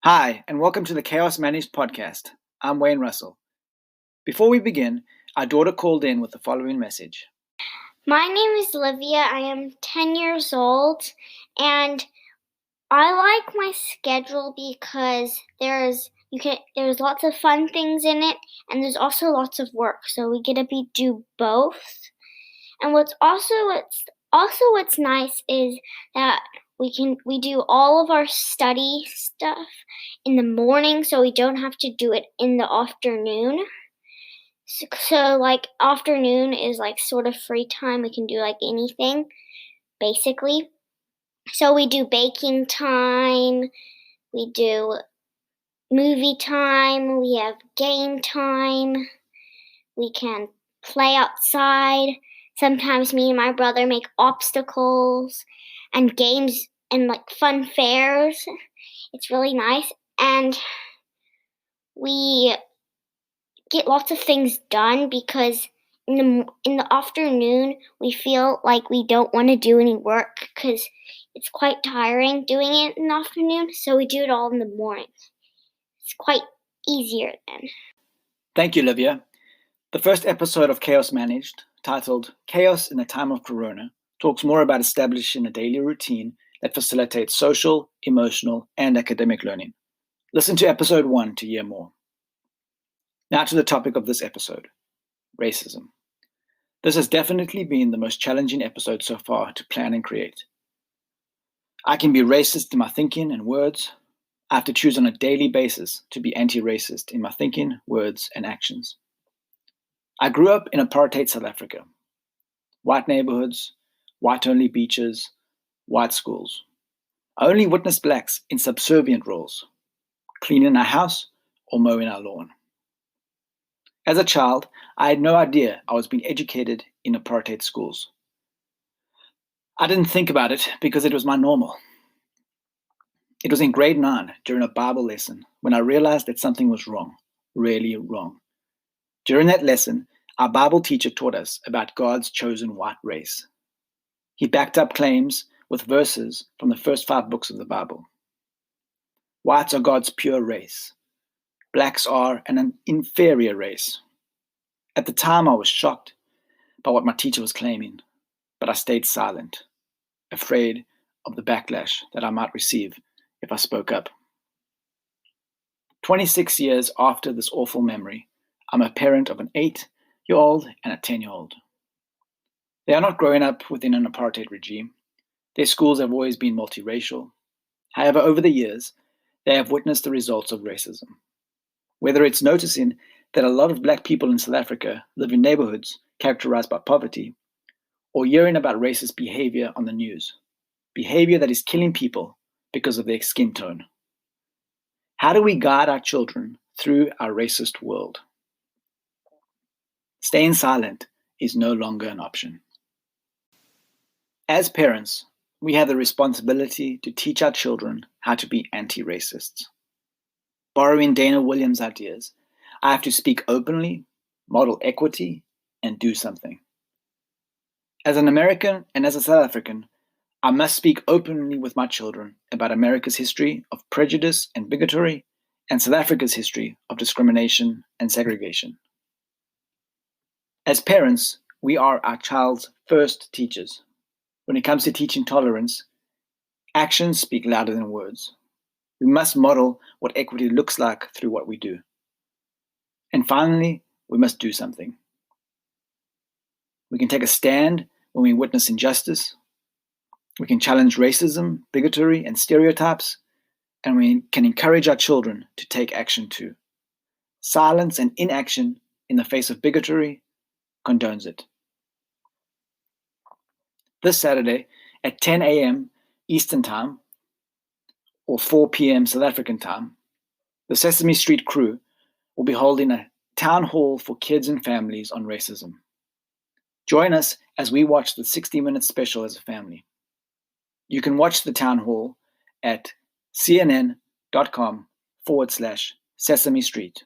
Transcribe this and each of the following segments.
Hi, and welcome to the Chaos Managed podcast. I'm Wayne Russell. Before we begin, our daughter called in with the following message. My name is Livia. I am 10 years old, and I like my schedule because there's lots of fun things in it, and there's also lots of work. So we get to do both. And what's nice is that we do all of our study stuff in the morning, so we don't have to do it in the afternoon. So like afternoon is like sort of free time. We can do like anything, basically. So we do baking time, we do movie time, we have game time, we can play outside. Sometimes me and my brother make obstacles and games and like fun fairs. It's really nice. And we get lots of things done because in the afternoon we feel like we don't want to do any work because it's quite tiring doing it in the afternoon, so we do it all in the morning. It's quite easier then. Thank you, Livia. The first episode of Chaos Managed, titled Chaos in the Time of Corona, talks more about establishing a daily routine that facilitates social, emotional, and academic learning. Listen to episode 1 to hear more. Now to the topic of this episode, racism. This has definitely been the most challenging episode so far to plan and create. I can be racist in my thinking and words. I have to choose on a daily basis to be anti-racist in my thinking, words, and actions. I grew up in apartheid South Africa. White neighborhoods, white-only beaches, white schools. I only witnessed blacks in subservient roles, cleaning our house or mowing our lawn. As a child, I had no idea I was being educated in apartheid schools. I didn't think about it because it was my normal. It was in grade 9 during a Bible lesson when I realized that something was wrong, really wrong. During that lesson, our Bible teacher taught us about God's chosen white race. He backed up claims with verses from the first 5 books of the Bible. Whites are God's pure race. Blacks are an inferior race. At the time, I was shocked by what my teacher was claiming, but I stayed silent, afraid of the backlash that I might receive if I spoke up. 26 years after this awful memory, I'm a parent of an 8-year-old and a 10-year-old. They are not growing up within an apartheid regime. Their schools have always been multiracial. However, over the years, they have witnessed the results of racism. Whether it's noticing that a lot of black people in South Africa live in neighborhoods characterized by poverty, or hearing about racist behavior on the news, behavior that is killing people because of their skin tone. How do we guide our children through our racist world? Staying silent is no longer an option. As parents, we have the responsibility to teach our children how to be anti-racists. Borrowing Dana Williams' ideas, I have to speak openly, model equity, and do something. As an American and as a South African, I must speak openly with my children about America's history of prejudice and bigotry, and South Africa's history of discrimination and segregation. As parents, we are our child's first teachers. When it comes to teaching tolerance, actions speak louder than words. We must model what equity looks like through what we do. And finally, we must do something. We can take a stand when we witness injustice. We can challenge racism, bigotry, and stereotypes, and we can encourage our children to take action too. Silence and inaction in the face of bigotry condones it. This Saturday at 10 a.m. Eastern Time, or 4 p.m. South African time, the Sesame Street crew will be holding a town hall for kids and families on racism. Join us as we watch the 60-minute special as a family. You can watch the town hall at cnn.com/Sesame Street.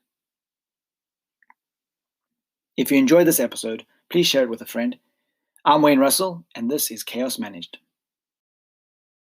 If you enjoyed this episode, please share it with a friend. I'm Wayne Russell, and this is Chaos Managed.